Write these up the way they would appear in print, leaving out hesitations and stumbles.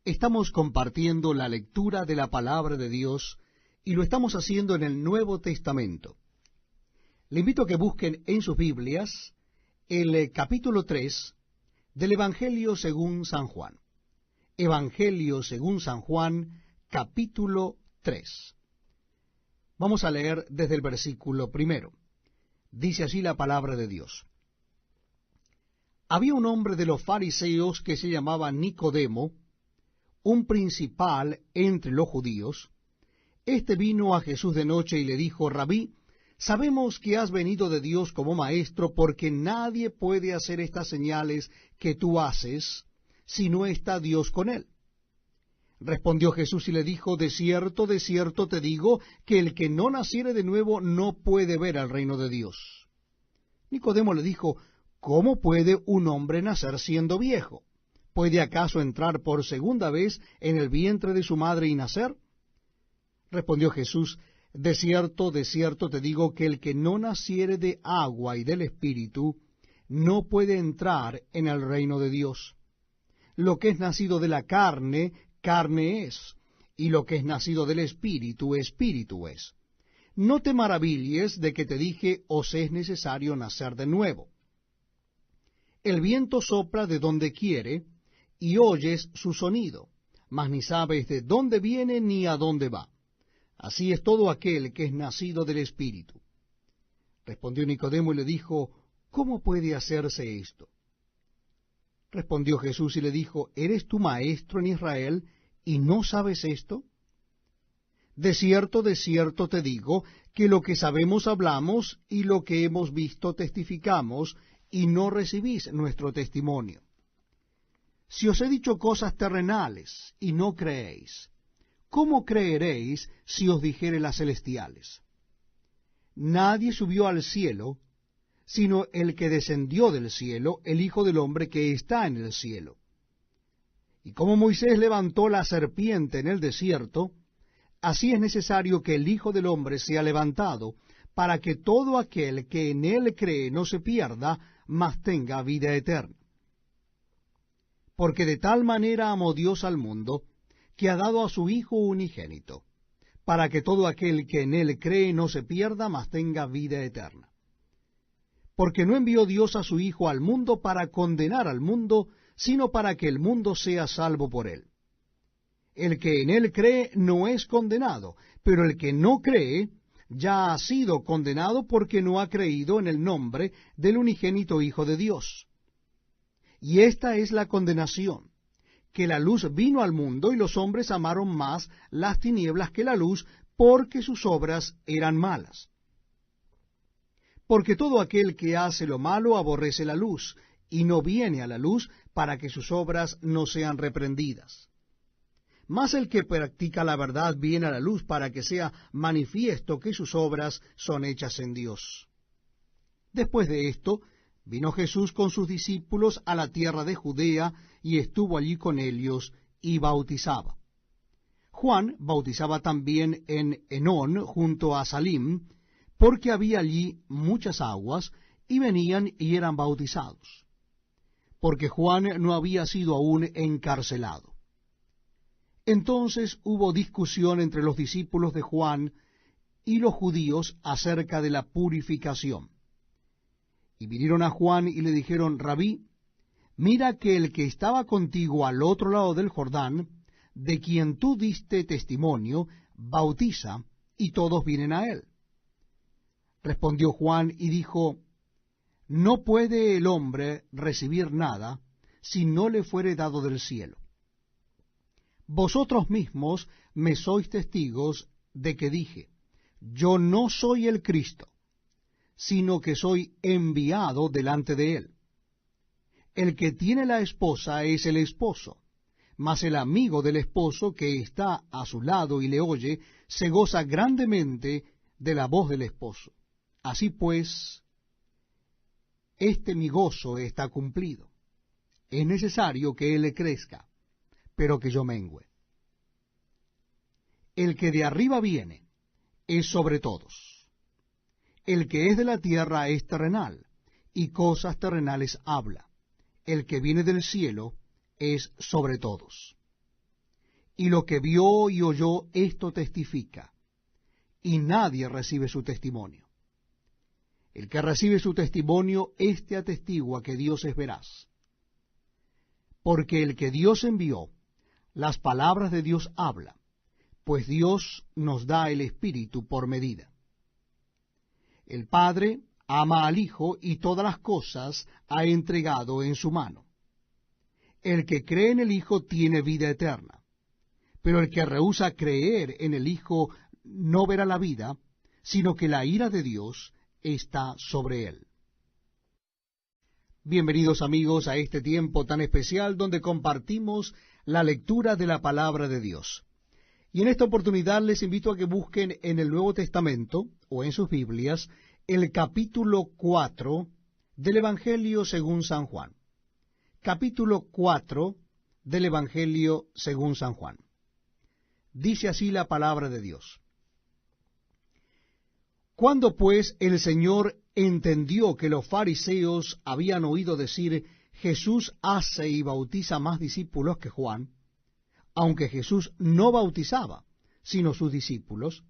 Estamos compartiendo la lectura de la palabra de Dios y lo estamos haciendo en el Nuevo Testamento. Le invito a que busquen en sus Biblias el capítulo 3 del Evangelio según San Juan. Evangelio según San Juan, capítulo 3. Vamos a leer desde el versículo 1. Dice así la palabra de Dios. Había un hombre de los fariseos que se llamaba Nicodemo, un principal entre los judíos. Este vino a Jesús de noche y le dijo: Rabí, sabemos que has venido de Dios como maestro, porque nadie puede hacer estas señales que tú haces si no está Dios con él. Respondió Jesús y le dijo: de cierto te digo, que el que no naciere de nuevo no puede ver al reino de Dios. Nicodemo le dijo: ¿cómo puede un hombre nacer siendo viejo? ¿Puede acaso entrar por segunda vez en el vientre de su madre y nacer? Respondió Jesús: de cierto te digo, que el que no naciere de agua y del Espíritu no puede entrar en el reino de Dios. Lo que es nacido de la carne, carne es, y lo que es nacido del Espíritu, espíritu es. No te maravilles de que te dije: os es necesario nacer de nuevo. El viento sopla de donde quiere, y oyes su sonido, mas ni sabes de dónde viene ni a dónde va. Así es todo aquel que es nacido del Espíritu. Respondió Nicodemo y le dijo: ¿cómo puede hacerse esto? Respondió Jesús y le dijo: ¿eres tú maestro en Israel y no sabes esto? De cierto te digo, que lo que sabemos hablamos, y lo que hemos visto testificamos, y no recibís nuestro testimonio. Si os he dicho cosas terrenales y no creéis, ¿cómo creeréis si os dijere las celestiales? Nadie subió al cielo, sino el que descendió del cielo, el Hijo del Hombre que está en el cielo. Y como Moisés levantó la serpiente en el desierto, así es necesario que el Hijo del Hombre sea levantado, para que todo aquel que en él cree no se pierda, mas tenga vida eterna. Porque de tal manera amó Dios al mundo, que ha dado a su Hijo unigénito, para que todo aquel que en él cree no se pierda, mas tenga vida eterna. Porque no envió Dios a su Hijo al mundo para condenar al mundo, sino para que el mundo sea salvo por él. El que en él cree no es condenado, pero el que no cree ya ha sido condenado, porque no ha creído en el nombre del unigénito Hijo de Dios. Y esta es la condenación, que la luz vino al mundo, y los hombres amaron más las tinieblas que la luz, porque sus obras eran malas. Porque todo aquel que hace lo malo aborrece la luz, y no viene a la luz, para que sus obras no sean reprendidas. Mas el que practica la verdad viene a la luz, para que sea manifiesto que sus obras son hechas en Dios. Después de esto, vino Jesús con sus discípulos a la tierra de Judea, y estuvo allí con ellos, y bautizaba. Juan bautizaba también en Enón, junto a Salim, porque había allí muchas aguas, y venían y eran bautizados, porque Juan no había sido aún encarcelado. Entonces hubo discusión entre los discípulos de Juan y los judíos acerca de la purificación. Y vinieron a Juan y le dijeron: Rabí, mira que el que estaba contigo al otro lado del Jordán, de quien tú diste testimonio, bautiza, y todos vienen a él. Respondió Juan y dijo: no puede el hombre recibir nada si no le fuere dado del cielo. Vosotros mismos me sois testigos de que dije: yo no soy el Cristo, sino que soy enviado delante de él. El que tiene la esposa es el esposo, mas el amigo del esposo que está a su lado y le oye, se goza grandemente de la voz del esposo. Así pues, este mi gozo está cumplido. Es necesario que él crezca, pero que yo mengüe. El que de arriba viene es sobre todos. El que es de la tierra es terrenal, y cosas terrenales habla. El que viene del cielo es sobre todos. y lo que vio y oyó, esto testifica, y nadie recibe su testimonio. El que recibe su testimonio, éste atestigua que Dios es veraz. Porque el que Dios envió, las palabras de Dios habla, pues Dios nos da el Espíritu por medida. El Padre ama al Hijo y todas las cosas ha entregado en su mano. El que cree en el Hijo tiene vida eterna, pero el que rehúsa creer en el Hijo no verá la vida, sino que la ira de Dios está sobre él. Bienvenidos amigos a este tiempo tan especial donde compartimos la lectura de la palabra de Dios. Y en esta oportunidad les invito a que busquen en el Nuevo Testamento, o en sus Biblias, el capítulo 4 del Evangelio según San Juan. Capítulo 4 del Evangelio según San Juan. Dice así la palabra de Dios. Cuando pues el Señor entendió que los fariseos habían oído decir, Jesús hace y bautiza más discípulos que Juan, aunque Jesús no bautizaba, sino sus discípulos,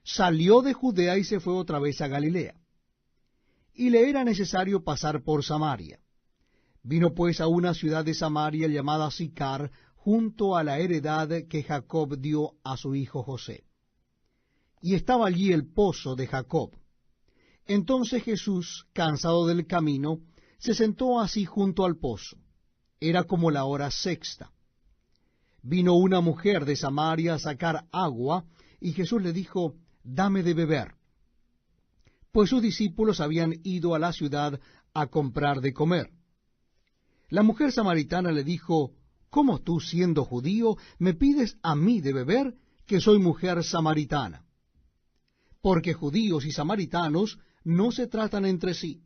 salió de Judea y se fue otra vez a Galilea. Y le era necesario pasar por Samaria. Vino pues a una ciudad de Samaria llamada Sicar, junto a la heredad que Jacob dio a su hijo José. Y estaba allí el pozo de Jacob. Entonces Jesús, cansado del camino, se sentó así junto al pozo. Era como la hora sexta. Vino una mujer de Samaria a sacar agua, y Jesús le dijo, dame de beber. Pues sus discípulos habían ido a la ciudad a comprar de comer. La mujer samaritana le dijo, ¿cómo tú, siendo judío, me pides a mí de beber, que soy mujer samaritana? Porque judíos y samaritanos no se tratan entre sí.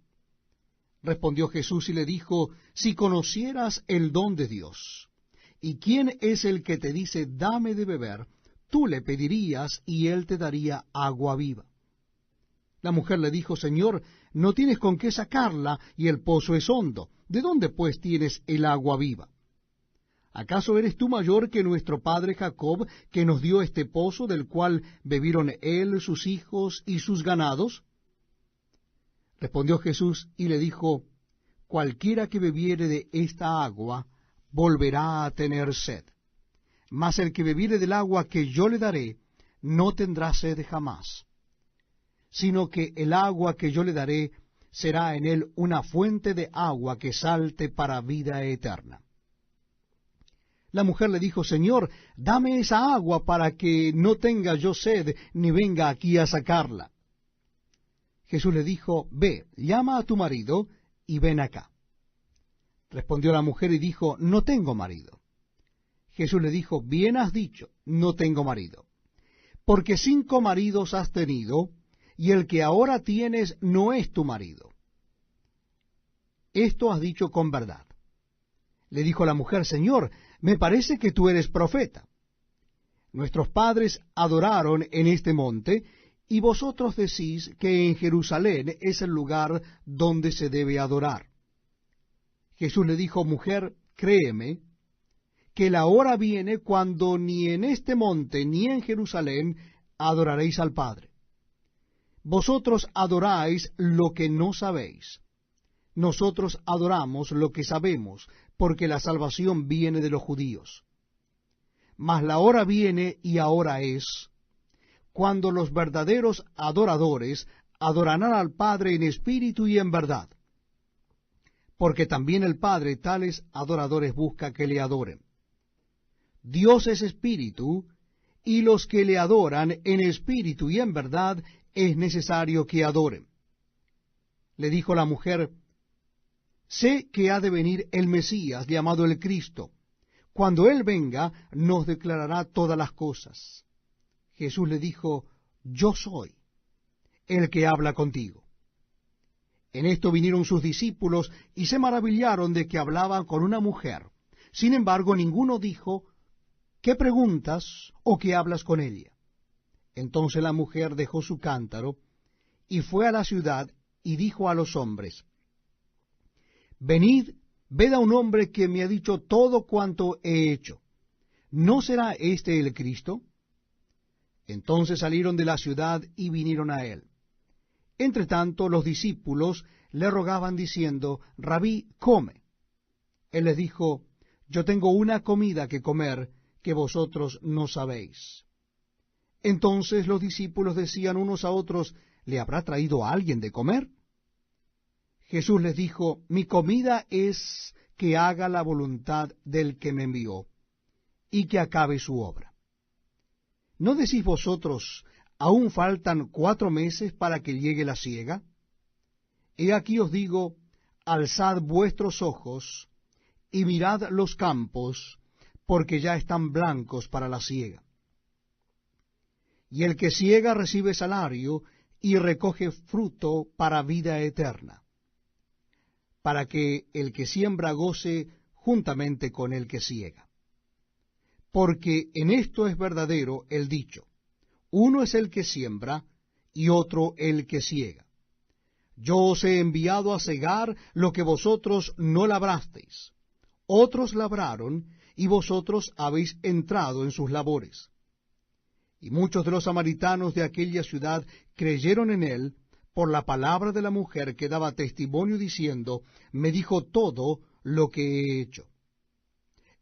Respondió Jesús y le dijo, si conocieras el don de Dios, y quién es el que te dice, dame de beber, tú le pedirías y él te daría agua viva. La mujer le dijo, Señor, no tienes con qué sacarla, y el pozo es hondo. ¿De dónde pues tienes el agua viva? ¿Acaso eres tú mayor que nuestro padre Jacob, que nos dio este pozo, del cual bebieron él, sus hijos y sus ganados? Respondió Jesús y le dijo, cualquiera que bebiere de esta agua, volverá a tener sed. Mas el que bebiere del agua que yo le daré, no tendrá sed jamás, sino que el agua que yo le daré será en él una fuente de agua que salte para vida eterna. La mujer le dijo, Señor, dame esa agua para que no tenga yo sed, ni venga aquí a sacarla. Jesús le dijo, ve, llama a tu marido y ven acá. Respondió la mujer y dijo, no tengo marido. Jesús le dijo, bien has dicho, no tengo marido. Porque 5 maridos has tenido, y el que ahora tienes no es tu marido. Esto has dicho con verdad. Le dijo la mujer, Señor, me parece que tú eres profeta. Nuestros padres adoraron en este monte, y vosotros decís que en Jerusalén es el lugar donde se debe adorar. Jesús le dijo, mujer, créeme, que la hora viene cuando ni en este monte ni en Jerusalén adoraréis al Padre. Vosotros adoráis lo que no sabéis. Nosotros adoramos lo que sabemos, porque la salvación viene de los judíos. Mas la hora viene y ahora es, cuando los verdaderos adoradores adorarán al Padre en espíritu y en verdad. Porque también el Padre tales adoradores busca que le adoren. Dios es espíritu, y los que le adoran en espíritu y en verdad es necesario que adoren. Le dijo la mujer, sé que ha de venir el Mesías, llamado el Cristo. Cuando Él venga, nos declarará todas las cosas. Jesús le dijo, yo soy el que habla contigo. En esto vinieron sus discípulos y se maravillaron de que hablaban con una mujer. Sin embargo, ninguno dijo, ¿qué preguntas o qué hablas con ella? Entonces la mujer dejó su cántaro y fue a la ciudad y dijo a los hombres, venid, ved a un hombre que me ha dicho todo cuanto he hecho. ¿no será este el Cristo? Entonces salieron de la ciudad y vinieron a él. Entretanto los discípulos le rogaban diciendo, Rabí, come. Él les dijo, yo tengo una comida que comer que vosotros no sabéis. Entonces los discípulos decían unos a otros, ¿le habrá traído alguien de comer? Jesús les dijo, mi comida es que haga la voluntad del que me envió, y que acabe su obra. ¿No decís vosotros, aún faltan 4 meses para que llegue la siega? He aquí os digo, alzad vuestros ojos, y mirad los campos, porque ya están blancos para la siega. Y el que siega recibe salario, y recoge fruto para vida eterna, para que el que siembra goce juntamente con el que siega. Porque en esto es verdadero el dicho, uno es el que siembra, y otro el que siega. Yo os he enviado a segar lo que vosotros no labrasteis. Otros labraron, y vosotros habéis entrado en sus labores. Y muchos de los samaritanos de aquella ciudad creyeron en él por la palabra de la mujer que daba testimonio diciendo, me dijo todo lo que he hecho.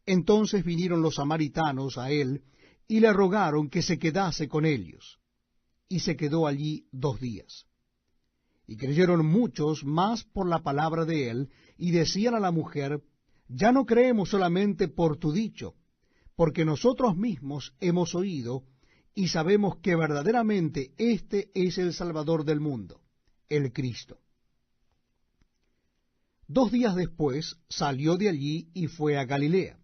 Entonces vinieron los samaritanos a él y le rogaron que se quedase con ellos. Y se quedó allí 2 días. Y creyeron muchos más por la palabra de él, y decían a la mujer, ya no creemos solamente por tu dicho, porque nosotros mismos hemos oído, y sabemos que verdaderamente este es el Salvador del mundo, el Cristo. 2 días después salió de allí y fue a Galilea,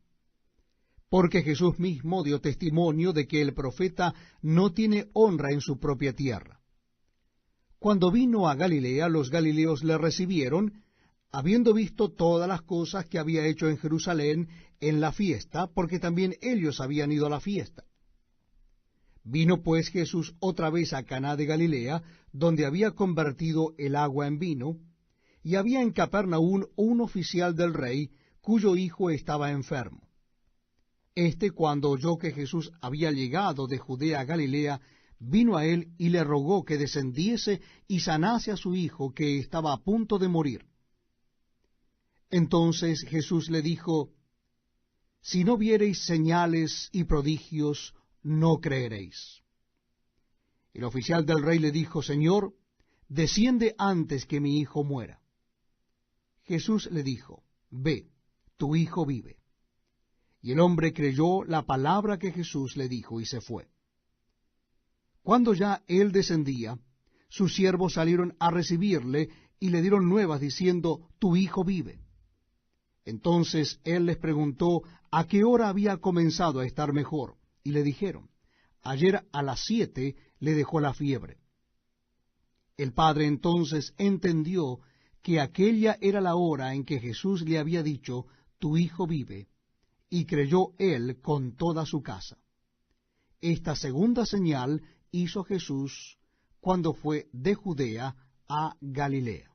porque Jesús mismo dio testimonio de que el profeta no tiene honra en su propia tierra. Cuando vino a Galilea, los galileos le recibieron, habiendo visto todas las cosas que había hecho en Jerusalén en la fiesta, porque también ellos habían ido a la fiesta. Vino pues Jesús otra vez a Caná de Galilea, donde había convertido el agua en vino, y había en Capernaum un oficial del rey, cuyo hijo estaba enfermo. Este, cuando oyó que Jesús había llegado de Judea a Galilea, vino a él y le rogó que descendiese y sanase a su hijo, que estaba a punto de morir. Entonces Jesús le dijo, si no viereis señales y prodigios, no creeréis. El oficial del rey le dijo, Señor, desciende antes que mi hijo muera. Jesús le dijo, ve, tu hijo vive. Y el hombre creyó la palabra que Jesús le dijo y se fue. Cuando ya él descendía, sus siervos salieron a recibirle y le dieron nuevas diciendo, tu hijo vive. Entonces él les preguntó a qué hora había comenzado a estar mejor, y le dijeron, ayer a las 7 le dejó la fiebre. El padre entonces entendió que aquella era la hora en que Jesús le había dicho, tu hijo vive, y creyó él con toda su casa. Esta segunda señal hizo Jesús cuando fue de Judea a Galilea.